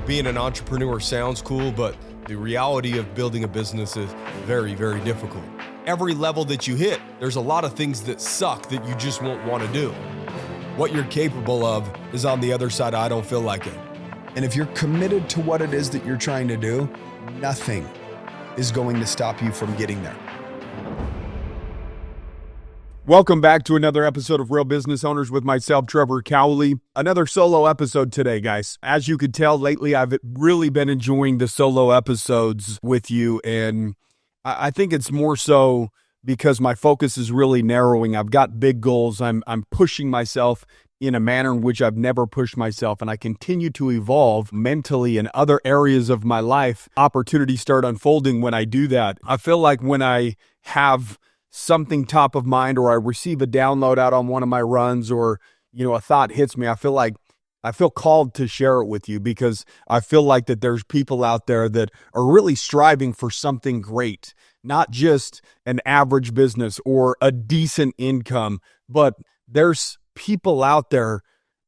being an entrepreneur sounds cool, but the reality of building a business is very, very difficult. Every level that you hit, there's a lot of things that suck that you just won't want to do. What you're capable of is on the other side. I don't feel like it. And if you're committed to what it is that you're trying to do, nothing is going to stop you from getting there. Welcome back to another episode of Real Business Owners with myself, Trevor Cowley. Another solo episode today, guys. As you could tell lately, I've really been enjoying the solo episodes with you, and I think it's more so because my focus is really narrowing. I've got big goals. I'm pushing myself in a manner in which I've never pushed myself, and I continue to evolve mentally in other areas of my life. Opportunities start unfolding when I do that. I feel like when I have something top of mind, or I receive a download out on one of my runs, or, a thought hits me, I feel called to share it with you, because I feel like that there's people out there that are really striving for something great, not just an average business or a decent income, but there's people out there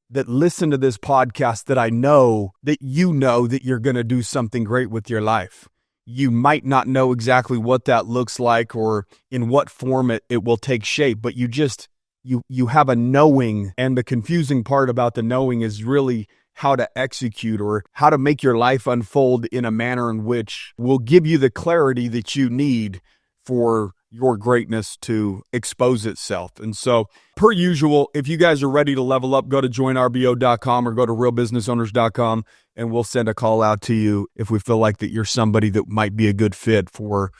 that listen to this podcast that I know that you're going to do something great with your life. You might not know exactly what that looks like or in what form it will take shape, but you have a knowing, and the confusing part about the knowing is really how to execute or how to make your life unfold in a manner in which will give you the clarity that you need for your greatness to expose itself. And so, per usual, if you guys are ready to level up, go to joinrbo.com or go to realbusinessowners.com, and we'll send a call out to you if we feel like that you're somebody that might be a good fit for,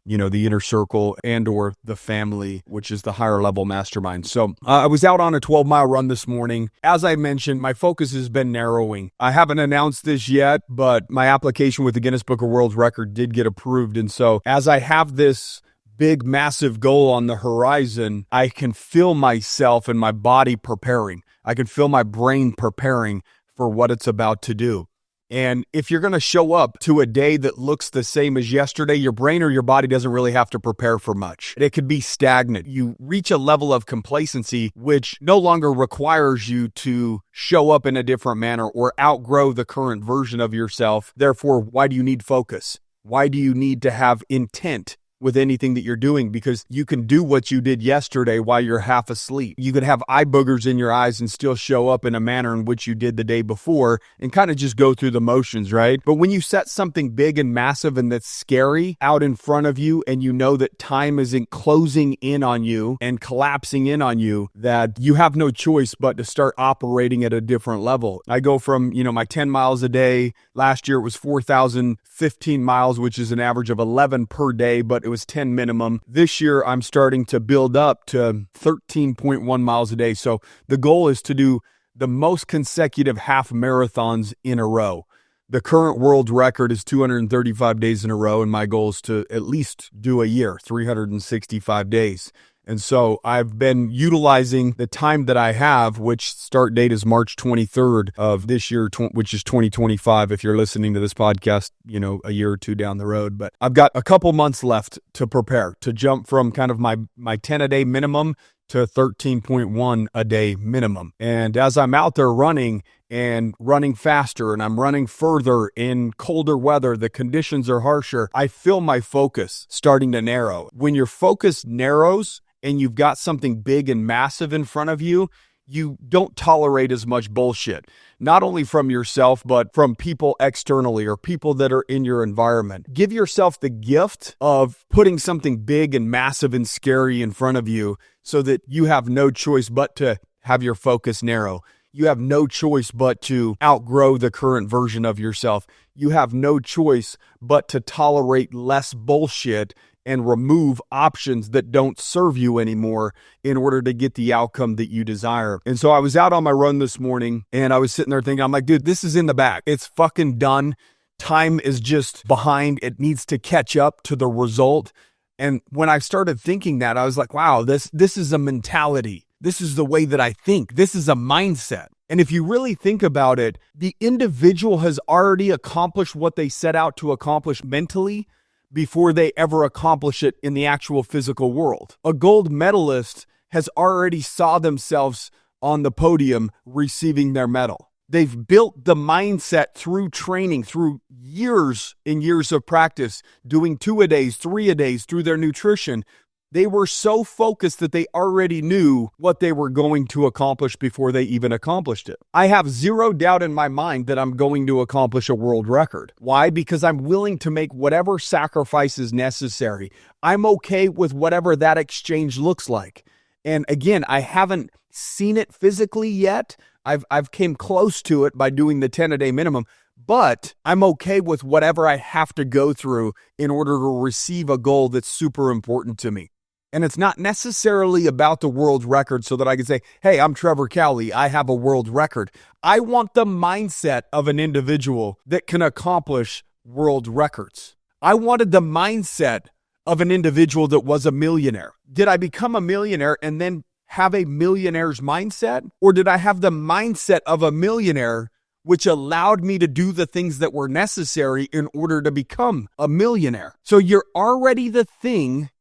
the inner circle and or the family, which is the higher level mastermind. So I was out on a 12-mile run this morning. As I mentioned, my focus has been narrowing. I haven't announced this yet, but my application with the Guinness Book of World Record did get approved. And so as I have this big, massive goal on the horizon, I can feel myself and my body preparing. I can feel my brain preparing for what it's about to do. And if you're going to show up to a day that looks the same as yesterday, your brain or your body doesn't really have to prepare for much. It could be stagnant. You reach a level of complacency which no longer requires you to show up in a different manner or outgrow the current version of yourself. Therefore, why do you need focus? Why do you need to have intent with anything that you're doing? Because you can do what you did yesterday while you're half asleep. You could have eye boogers in your eyes and still show up in a manner in which you did the day before and kind of just go through the motions, right? But when you set something big and massive and that's scary out in front of you, and you know that time isn't closing in on you and collapsing in on you, that you have no choice but to start operating at a different level. I go from, my 10 miles a day. Last year it was 4,015 miles, which is an average of 11 per day, but it was 10 minimum. This year, I'm starting to build up to 13.1 miles a day. So the goal is to do the most consecutive half marathons in a row. The current world record is 235 days in a row, and my goal is to at least do a year, 365 days. And so I've been utilizing the time that I have, which start date is March 23rd of this year, which is 2025. If you're listening to this podcast, a year or two down the road, but I've got a couple months left to prepare to jump from kind of my 10 a day minimum to 13.1 a day minimum. And as I'm out there running and running faster, and I'm running further in colder weather, the conditions are harsher, I feel my focus starting to narrow. When your focus narrows, and you've got something big and massive in front of you, you don't tolerate as much bullshit, not only from yourself, but from people externally or people that are in your environment. Give yourself the gift of putting something big and massive and scary in front of you so that you have no choice but to have your focus narrow. You have no choice but to outgrow the current version of yourself. You have no choice but to tolerate less bullshit and remove options that don't serve you anymore in order to get the outcome that you desire. And so I was out on my run this morning, and I was sitting there thinking, I'm like, dude, this is in the bag. It's fucking done. Time is just behind. It needs to catch up to the result. And when I started thinking that, I was like, wow, this is a mentality. This is the way that I think. This is a mindset. And if you really think about it, the individual has already accomplished what they set out to accomplish mentally before they ever accomplish it in the actual physical world. A gold medalist has already saw themselves on the podium receiving their medal. They've built the mindset through training, through years and years of practice, doing 2-a-days, 3-a-days, through their nutrition. They were so focused that they already knew what they were going to accomplish before they even accomplished it. I have zero doubt in my mind that I'm going to accomplish a world record. Why? Because I'm willing to make whatever sacrifices necessary. I'm okay with whatever that exchange looks like. And again, I haven't seen it physically yet. I've came close to it by doing the 10-a-day minimum, but I'm okay with whatever I have to go through in order to receive a goal that's super important to me. And it's not necessarily about the world record so that I can say, hey, I'm Trevor Cowley, I have a world record. I want the mindset of an individual that can accomplish world records. I wanted the mindset of an individual that was a millionaire. Did I become a millionaire and then have a millionaire's mindset? Or did I have the mindset of a millionaire, which allowed me to do the things that were necessary in order to become a millionaire? So you're already the thing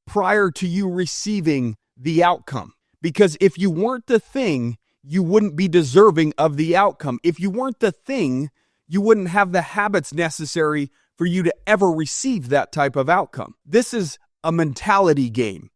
prior to you receiving the outcome. Because if you weren't the thing, you wouldn't be deserving of the outcome. If you weren't the thing, you wouldn't have the habits necessary for you to ever receive that type of outcome. This is a mentality game.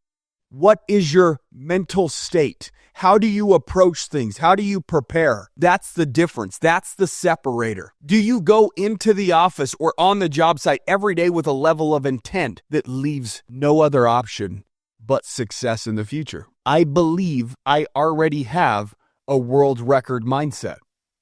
What is your mental state? How do you approach things? How do you prepare? That's the difference. That's the separator. Do you go into the office or on the job site every day with a level of intent that leaves no other option but success in the future? I believe I already have a world record mindset.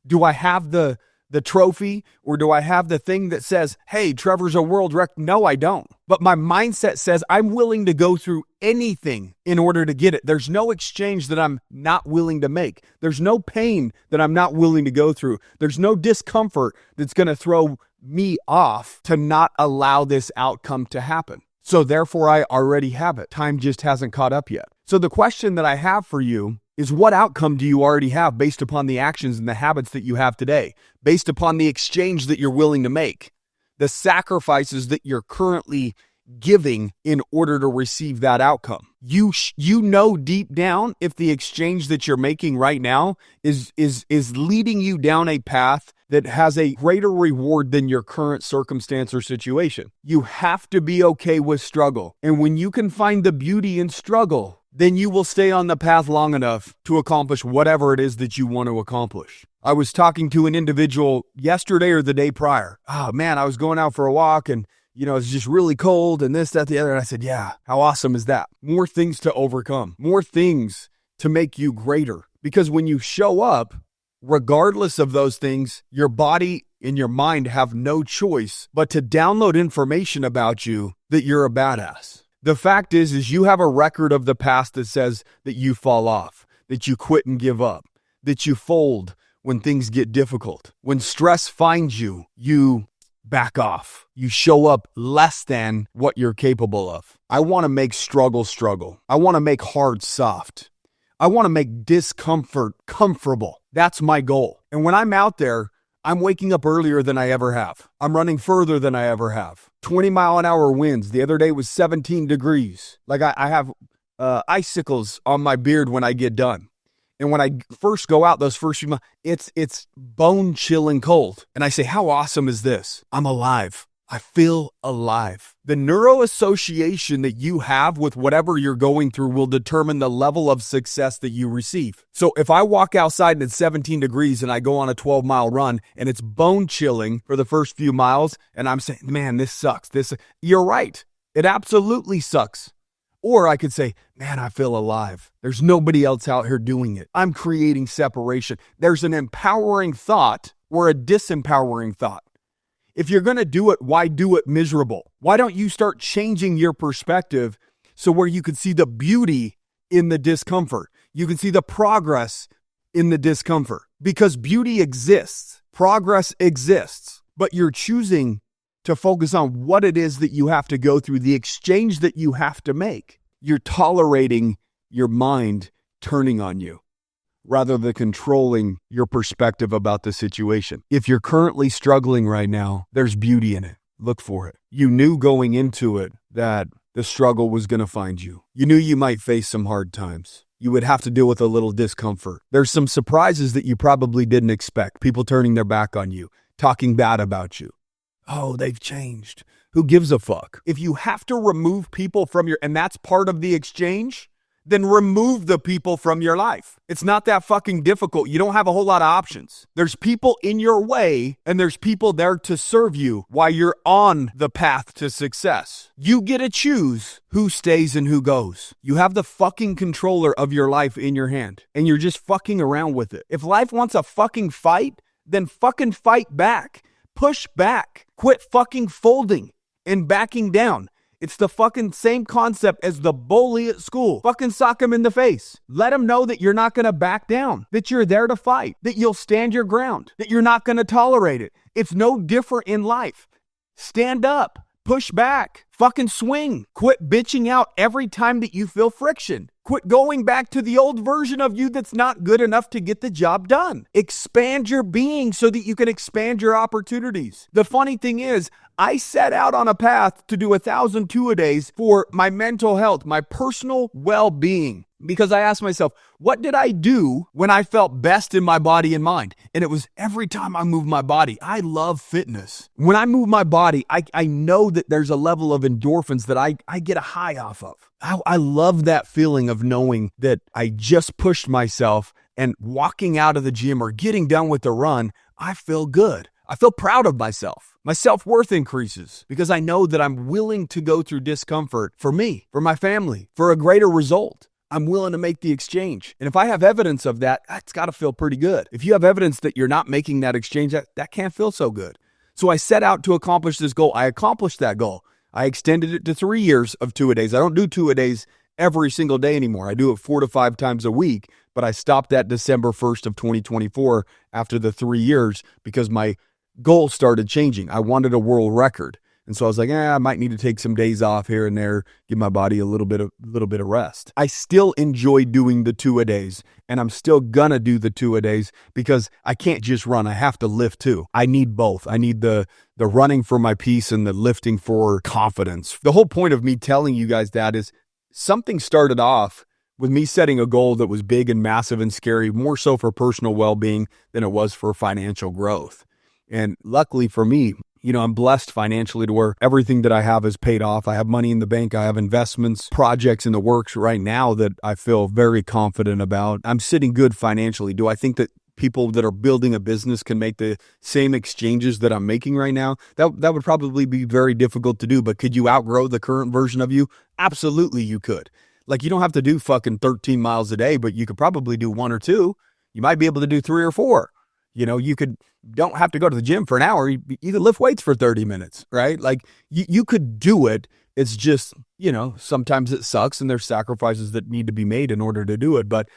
Do I have the trophy, or do I have the thing that says, hey, Trevor's a world record? No, I don't. But my mindset says I'm willing to go through anything in order to get it. There's no exchange that I'm not willing to make. There's no pain that I'm not willing to go through. There's no discomfort that's going to throw me off to not allow this outcome to happen. So therefore, I already have it. Time just hasn't caught up yet. So the question that I have for you is, what outcome do you already have based upon the actions and the habits that you have today, based upon the exchange that you're willing to make, the sacrifices that you're currently giving in order to receive that outcome? You know deep down if the exchange that you're making right now is leading you down a path that has a greater reward than your current circumstance or situation. You have to be okay with struggle. And when you can find the beauty in struggle, then you will stay on the path long enough to accomplish whatever it is that you want to accomplish. I was talking to an individual yesterday or the day prior. Oh man, I was going out for a walk and it's just really cold and this, that, the other. And I said, yeah, how awesome is that? More things to overcome, more things to make you greater. Because when you show up, regardless of those things, your body and your mind have no choice but to download information about you that you're a badass. The fact is you have a record of the past that says that you fall off, that you quit and give up, that you fold when things get difficult. When stress finds you, you back off. You show up less than what you're capable of. I want to make struggle. I want to make hard soft. I want to make discomfort comfortable. That's my goal. And when I'm out there, I'm waking up earlier than I ever have. I'm running further than I ever have. 20-mile-an-hour winds. The other day was 17 degrees. Like I have icicles on my beard when I get done. And when I first go out, those first few months, it's bone-chilling cold. And I say, how awesome is this? I'm alive. I feel alive. The neuroassociation that you have with whatever you're going through will determine the level of success that you receive. So if I walk outside and it's 17 degrees and I go on a 12-mile run and it's bone chilling for the first few miles and I'm saying, man, this sucks. You're right. It absolutely sucks. Or I could say, man, I feel alive. There's nobody else out here doing it. I'm creating separation. There's an empowering thought or a disempowering thought. If you're going to do it, why do it miserable? Why don't you start changing your perspective so where you can see the beauty in the discomfort? You can see the progress in the discomfort because beauty exists. Progress exists, but you're choosing to focus on what it is that you have to go through, the exchange that you have to make. You're tolerating your mind turning on you, rather than controlling your perspective about the situation. If you're currently struggling right now, there's beauty in it. Look for it. You knew going into it that the struggle was going to find you. You knew you might face some hard times. you would have to deal with a little discomfort. There's some surprises that you probably didn't expect. People turning their back on you, talking bad about you. Oh, they've changed. Who gives a fuck? If you have to remove people from and that's part of the exchange, then remove the people from your life. It's not that fucking difficult. You don't have a whole lot of options. There's people in your way, and there's people there to serve you while you're on the path to success. You get to choose who stays and who goes. You have the fucking controller of your life in your hand, and you're just fucking around with it. If life wants a fucking fight, then fucking fight back. Push back. Quit fucking folding and backing down. It's the fucking same concept as the bully at school. Fucking sock him in the face. Let him know that you're not going to back down, that you're there to fight, that you'll stand your ground, that you're not going to tolerate it. It's no different in life. Stand up, push back, fucking swing. Quit bitching out every time that you feel friction. Quit going back to the old version of you that's not good enough to get the job done. Expand your being so that you can expand your opportunities. The funny thing is, I set out on a path to do 1,000 two-a-days for my mental health, my personal well-being. Because I asked myself, what did I do when I felt best in my body and mind? And it was every time I moved my body. I love fitness. When I move my body, I know that there's a level of endorphins that I get a high off of. I love that feeling of knowing that I just pushed myself and walking out of the gym or getting done with the run, I feel good. I feel proud of myself. My self-worth increases because I know that I'm willing to go through discomfort for me, for my family, for a greater result. I'm willing to make the exchange. And if I have evidence of that, it's got to feel pretty good. If you have evidence that you're not making that exchange, that can't feel so good. So I set out to accomplish this goal. I accomplished that goal. I extended it to 3 years of two-a-days. I don't do two-a-days every single day anymore. I do it 4 to 5 times a week, but I stopped that December 1st of 2024 after the 3 years because my goal started changing. I wanted a world record. And so I was like, I might need to take some days off here and there, give my body a little bit of rest. I still enjoy doing the two-a-days, and I'm still gonna do the two-a-days because I can't just run. I have to lift too. I need both. I need the running for my peace and the lifting for confidence. The whole point of me telling you guys that is something started off with me setting a goal that was big and massive and scary, more so for personal well-being than it was for financial growth. And luckily for me, I'm blessed financially to where everything that I have is paid off. I have money in the bank. I have investments, projects in the works right now that I feel very confident about. I'm sitting good financially. Do I think that people that are building a business can make the same exchanges that I'm making right now? That would probably be very difficult to do, but could you outgrow the current version of you? Absolutely you could. Like, you don't have to do fucking 13 miles a day, but you could probably do 1 or 2. You might be able to do 3 or 4. Don't have to go to the gym for an hour. You can lift weights for 30 minutes, right? Like you could do it. It's just, sometimes it sucks and there's sacrifices that need to be made in order to do it. But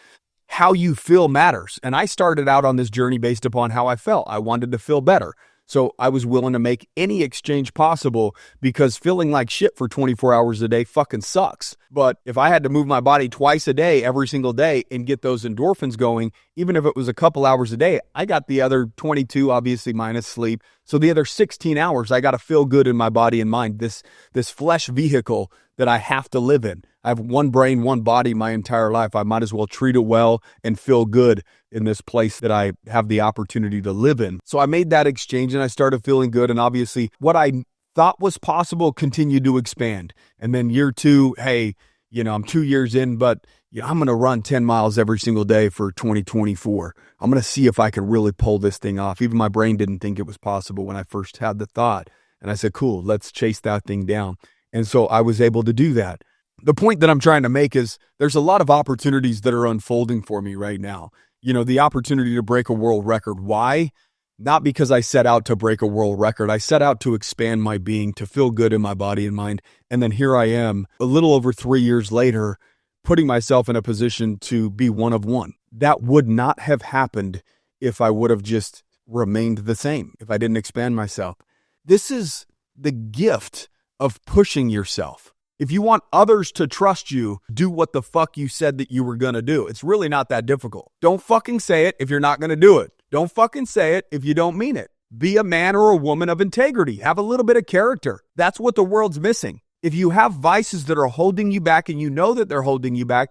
how you feel matters. And I started out on this journey based upon how I felt. I wanted to feel better. So I was willing to make any exchange possible because feeling like shit for 24 hours a day fucking sucks. But if I had to move my body twice a day, every single day, and get those endorphins going, even if it was a couple hours a day, I got the other 22, obviously minus sleep. So the other 16 hours, I got to feel good in my body and mind. This flesh vehicle that I have to live in. I have one brain, one body my entire life. I might as well treat it well and feel good in this place that I have the opportunity to live in. So I made that exchange and I started feeling good. And obviously what I thought was possible continued to expand. And then year 2, hey, I'm 2 years in, but I'm going to run 10 miles every single day for 2024. I'm going to see if I can really pull this thing off. Even my brain didn't think it was possible when I first had the thought. And I said, cool, let's chase that thing down. And so I was able to do that. The point that I'm trying to make is there's a lot of opportunities that are unfolding for me right now. The opportunity to break a world record. Why? Not because I set out to break a world record. I set out to expand my being, to feel good in my body and mind. And then here I am, a little over 3 years later, putting myself in a position to be one of one. That would not have happened if I would have just remained the same, if I didn't expand myself. This is the gift of pushing yourself. If you want others to trust you, do what the fuck you said that you were going to do. It's really not that difficult. Don't fucking say it if you're not going to do it. Don't fucking say it if you don't mean it. Be a man or a woman of integrity. Have a little bit of character. That's what the world's missing. If you have vices that are holding you back and you know that they're holding you back,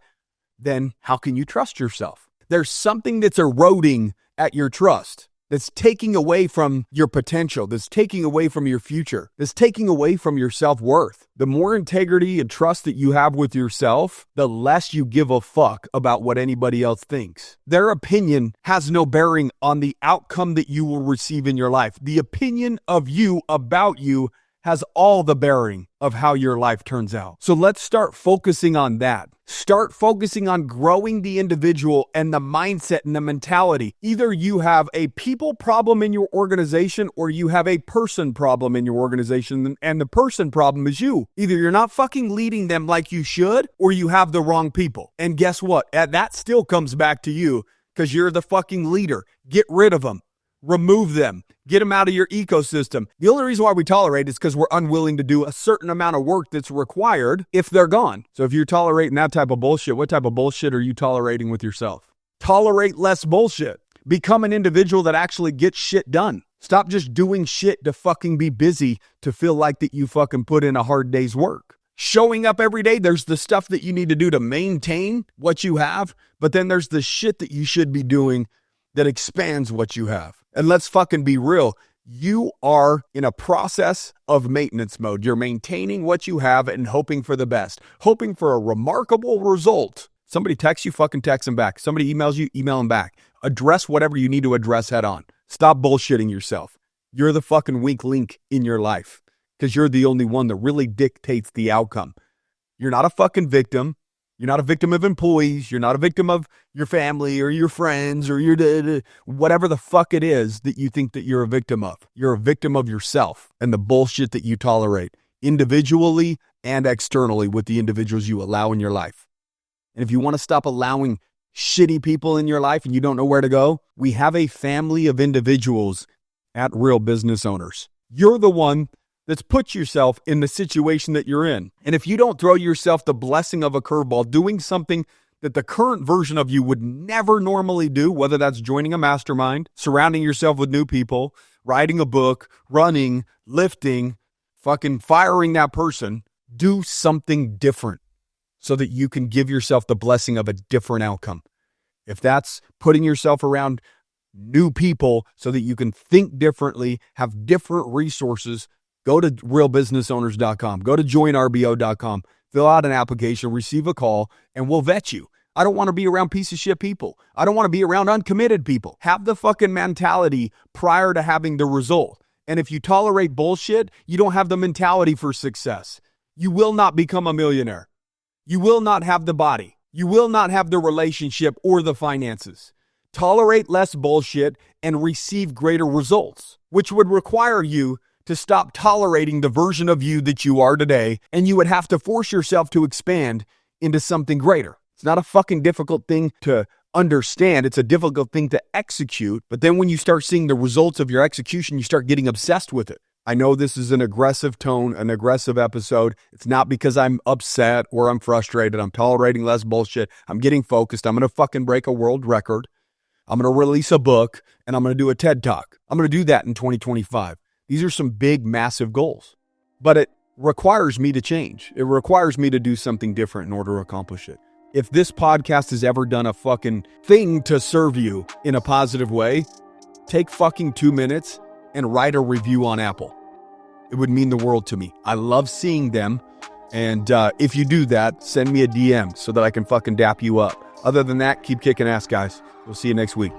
then how can you trust yourself? There's something that's eroding at your trust, that's taking away from your potential, that's taking away from your future, that's taking away from your self-worth. The more integrity and trust that you have with yourself, the less you give a fuck about what anybody else thinks. Their opinion has no bearing on the outcome that you will receive in your life. The opinion of you about you has all the bearing of how your life turns out. So let's start focusing on that. Start focusing on growing the individual and the mindset and the mentality. Either you have a people problem in your organization or you have a person problem in your organization, and the person problem is you. Either you're not fucking leading them like you should or you have the wrong people. And guess what? That still comes back to you because you're the fucking leader. Get rid of them. Remove them. Get them out of your ecosystem. The only reason why we tolerate is because we're unwilling to do a certain amount of work that's required if they're gone. So if you're tolerating that type of bullshit, what type of bullshit are you tolerating with yourself? Tolerate less bullshit. Become an individual that actually gets shit done. Stop just doing shit to fucking be busy to feel like that you fucking put in a hard day's work. Showing up every day, there's the stuff that you need to do to maintain what you have, but then there's the shit that you should be doing that expands what you have. And let's fucking be real. You are in a process of maintenance mode. You're maintaining what you have and hoping for the best, hoping for a remarkable result. Somebody texts you, fucking text them back. Somebody emails you, email them back. Address whatever you need to address head on. Stop bullshitting yourself. You're the fucking weak link in your life because you're the only one that really dictates the outcome. You're not a fucking victim. You're not a victim of employees. You're not a victim of your family or your friends or your whatever the fuck it is that you think that you're a victim of. You're a victim of yourself and the bullshit that you tolerate individually and externally with the individuals you allow in your life. And if you want to stop allowing shitty people in your life and you don't know where to go, we have a family of individuals at Real Business Owners. You're the one that's put yourself in the situation that you're in. And if you don't throw yourself the blessing of a curveball, doing something that the current version of you would never normally do, whether that's joining a mastermind, surrounding yourself with new people, writing a book, running, lifting, fucking firing that person, do something different so that you can give yourself the blessing of a different outcome. If that's putting yourself around new people so that you can think differently, have different resources, go to realbusinessowners.com, go to joinrbo.com, fill out an application, receive a call, and we'll vet you. I don't want to be around piece of shit people. I don't want to be around uncommitted people. Have the fucking mentality prior to having the result. And if you tolerate bullshit, you don't have the mentality for success. You will not become a millionaire. You will not have the body. You will not have the relationship or the finances. Tolerate less bullshit and receive greater results, which would require you to stop tolerating the version of you that you are today, and you would have to force yourself to expand into something greater. It's not a fucking difficult thing to understand. It's a difficult thing to execute, but then when you start seeing the results of your execution, you start getting obsessed with it. I know this is an aggressive tone, an aggressive episode. It's not because I'm upset or I'm frustrated. I'm tolerating less bullshit. I'm getting focused. I'm going to fucking break a world record. I'm going to release a book, and I'm going to do a TED Talk. I'm going to do that in 2025. These are some big, massive goals, but it requires me to change. It requires me to do something different in order to accomplish it. If this podcast has ever done a fucking thing to serve you in a positive way, take fucking 2 minutes and write a review on Apple. It would mean the world to me. I love seeing them. And if you do that, send me a DM so that I can fucking dap you up. Other than that, keep kicking ass, guys. We'll see you next week.